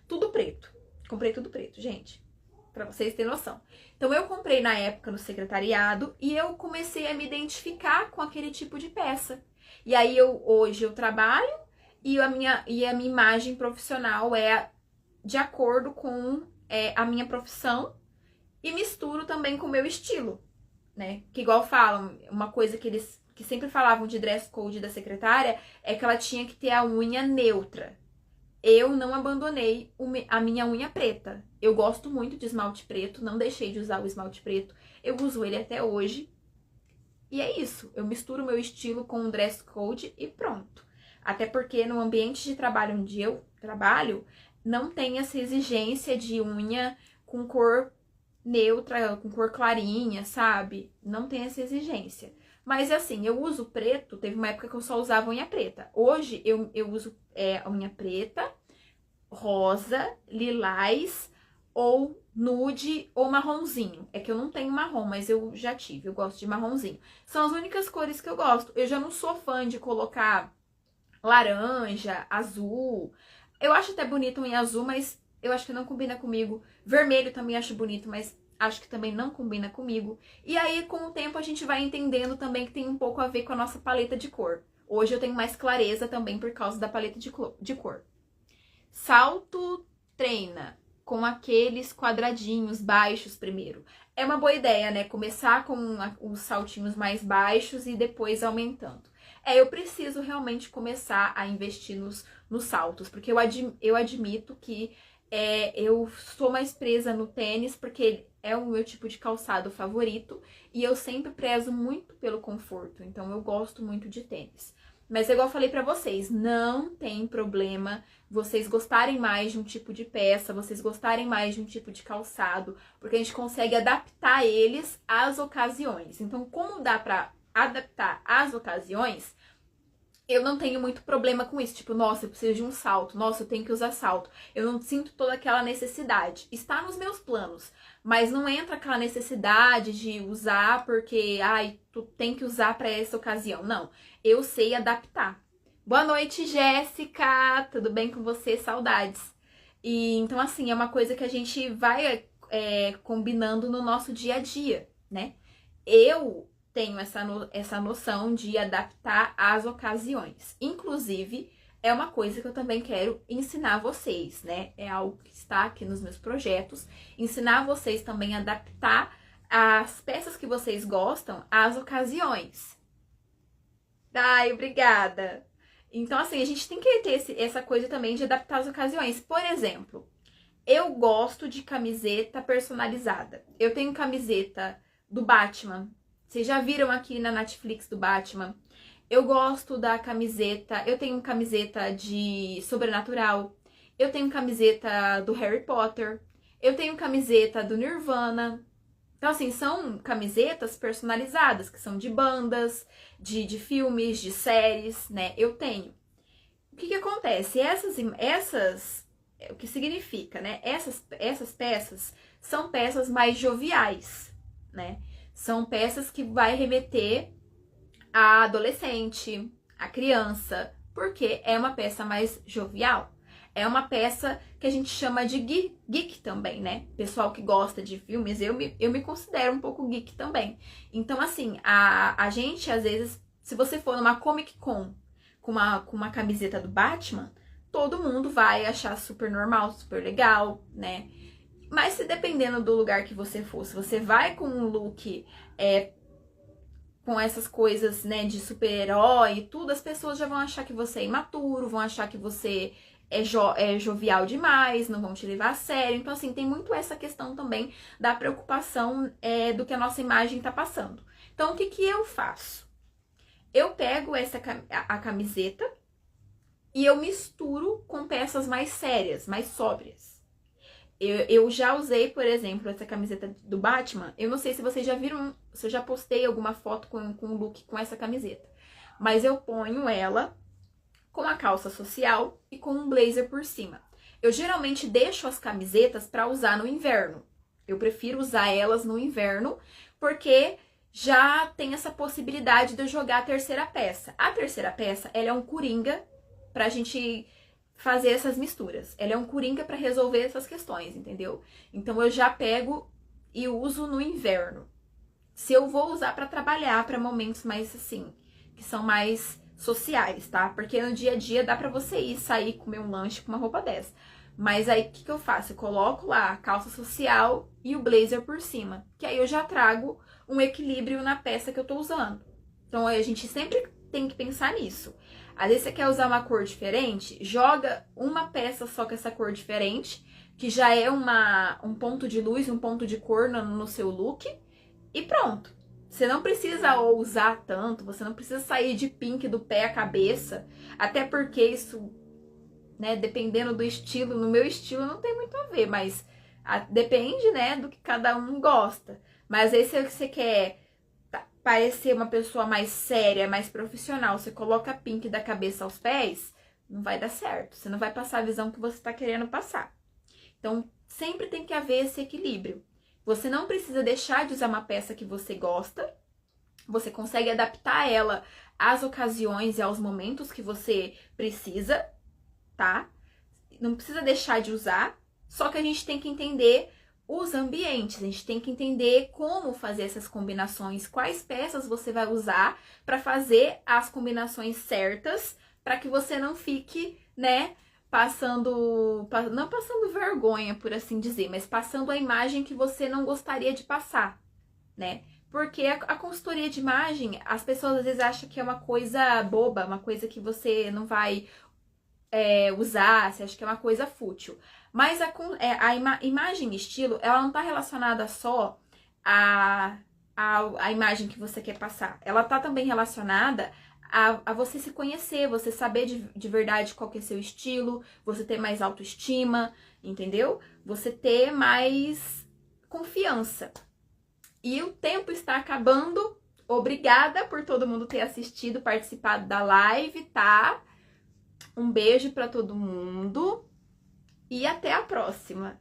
Tudo preto. Comprei tudo preto, gente. Pra vocês terem noção. Então eu comprei na época no secretariado e eu comecei a me identificar com aquele tipo de peça. E aí hoje eu trabalho e a minha imagem profissional é de acordo com a minha profissão e misturo também com o meu estilo, né? Que igual falam, uma coisa que sempre falavam de dress code da secretária é que ela tinha que ter a unha neutra. Eu não abandonei a minha unha preta. Eu gosto muito de esmalte preto, não deixei de usar o esmalte preto. Eu uso ele até hoje. E é isso, eu misturo o meu estilo com o dress code e pronto. Até porque no ambiente de trabalho onde eu trabalho, não tem essa exigência de unha com cor neutra, com cor clarinha, sabe? Não tem essa exigência. Mas assim, eu uso preto, teve uma época que eu só usava unha preta. Hoje eu uso a unha preta, rosa, lilás, ou nude ou marronzinho. É que eu não tenho marrom, mas eu já tive, eu gosto de marronzinho. São as únicas cores que eu gosto. Eu já não sou fã de colocar laranja, azul. Eu acho até bonito em azul, mas eu acho que não combina comigo. Vermelho também acho bonito, mas acho que também não combina comigo. E aí, com o tempo, a gente vai entendendo também que tem um pouco a ver com a nossa paleta de cor. Hoje eu tenho mais clareza também por causa da paleta de cor. Salto treina. com aqueles quadradinhos baixos primeiro. É uma boa ideia, né? Começar com os saltinhos mais baixos e depois aumentando. Eu preciso realmente começar a investir nos saltos, porque eu admito que eu sou mais presa no tênis, porque é o meu tipo de calçado favorito e eu sempre prezo muito pelo conforto, então eu gosto muito de tênis. Mas igual eu falei pra vocês, não tem problema vocês gostarem mais de um tipo de peça, vocês gostarem mais de um tipo de calçado, porque a gente consegue adaptar eles às ocasiões. Então, como dá pra adaptar às ocasiões, eu não tenho muito problema com isso. Tipo, nossa, eu preciso de um salto. Nossa, eu tenho que usar salto. Eu não sinto toda aquela necessidade. Está nos meus planos. Mas não entra aquela necessidade de usar porque, ai, tu tem que usar para essa ocasião. Não. Eu sei adaptar. Boa noite, Jéssica. Tudo bem com você? Saudades. E então, assim, é uma coisa que a gente vai combinando no nosso dia a dia, né? Eu tenho essa noção de adaptar às ocasiões. Inclusive, é uma coisa que eu também quero ensinar vocês, né? É algo que está aqui nos meus projetos. Ensinar vocês também a adaptar as peças que vocês gostam às ocasiões. Ai, obrigada! Então, assim, a gente tem que ter essa coisa também de adaptar às ocasiões. Por exemplo, eu gosto de camiseta personalizada. Eu tenho camiseta do Batman. Vocês já viram aqui na Netflix do Batman? Eu gosto da camiseta, eu tenho camiseta de Sobrenatural, eu tenho camiseta do Harry Potter, eu tenho camiseta do Nirvana. Então, assim, são camisetas personalizadas, que são de bandas, de filmes, de séries, né? Eu tenho. O que acontece? O que significa, né? Essas peças são peças mais joviais, né? São peças que vai remeter a adolescente, a criança, porque é uma peça mais jovial. É uma peça que a gente chama de geek também, né? Pessoal que gosta de filmes, eu me considero um pouco geek também. Então, assim, a gente, às vezes, se você for numa Comic Con com uma camiseta do Batman, todo mundo vai achar super normal, super legal, né? Mas se dependendo do lugar que você for, se você vai com um look com essas coisas, né, de super-herói e tudo, as pessoas já vão achar que você é imaturo, vão achar que você é jovial demais, não vão te levar a sério. Então, assim, tem muito essa questão também da preocupação do que a nossa imagem tá passando. Então, o que eu faço? Eu pego a camiseta e eu misturo com peças mais sérias, mais sóbrias. Eu já usei, por exemplo, essa camiseta do Batman. Eu não sei se vocês já viram, se eu já postei alguma foto com um look com essa camiseta. Mas eu ponho ela com a calça social e com um blazer por cima. Eu geralmente deixo as camisetas para usar no inverno. Eu prefiro usar elas no inverno porque já tem essa possibilidade de eu jogar a terceira peça. A terceira peça, ela é um coringa pra gente fazer essas misturas. Ela é um coringa para resolver essas questões, entendeu? Então eu já pego e uso no inverno. Se eu vou usar para trabalhar, para momentos mais assim, que são mais sociais, tá? Porque no dia a dia dá para você ir sair comer um lanche com uma roupa dessa. Mas aí o que eu faço? Eu coloco lá a calça social e o blazer por cima, que aí eu já trago um equilíbrio na peça que eu tô usando. Então a gente sempre tem que pensar nisso. Às vezes você quer usar uma cor diferente, joga uma peça só com essa cor diferente, que já é um ponto de luz, um ponto de cor no seu look, e pronto. Você não precisa ousar tanto, você não precisa sair de pink do pé à cabeça, até porque isso, né, dependendo do estilo, no meu estilo não tem muito a ver, mas depende, né, do que cada um gosta. Mas às vezes se você quer parecer uma pessoa mais séria, mais profissional, você coloca pink da cabeça aos pés, não vai dar certo. Você não vai passar a visão que você tá querendo passar. Então, sempre tem que haver esse equilíbrio. Você não precisa deixar de usar uma peça que você gosta. Você consegue adaptar ela às ocasiões e aos momentos que você precisa, tá? Não precisa deixar de usar, só que a gente tem que entender os ambientes, a gente tem que entender como fazer essas combinações, quais peças você vai usar para fazer as combinações certas, para que você não fique, né, não passando vergonha, por assim dizer, mas passando a imagem que você não gostaria de passar, né? Porque a consultoria de imagem, as pessoas às vezes acham que é uma coisa boba, uma coisa que você não vai usar, você acha que é uma coisa fútil. Mas imagem e estilo, ela não está relacionada só a imagem que você quer passar. Ela está também relacionada a você se conhecer, você saber de verdade qual que é seu estilo, você ter mais autoestima, entendeu? Você ter mais confiança. E o tempo está acabando. Obrigada por todo mundo ter assistido, participado da live, tá? Um beijo para todo mundo e até a próxima.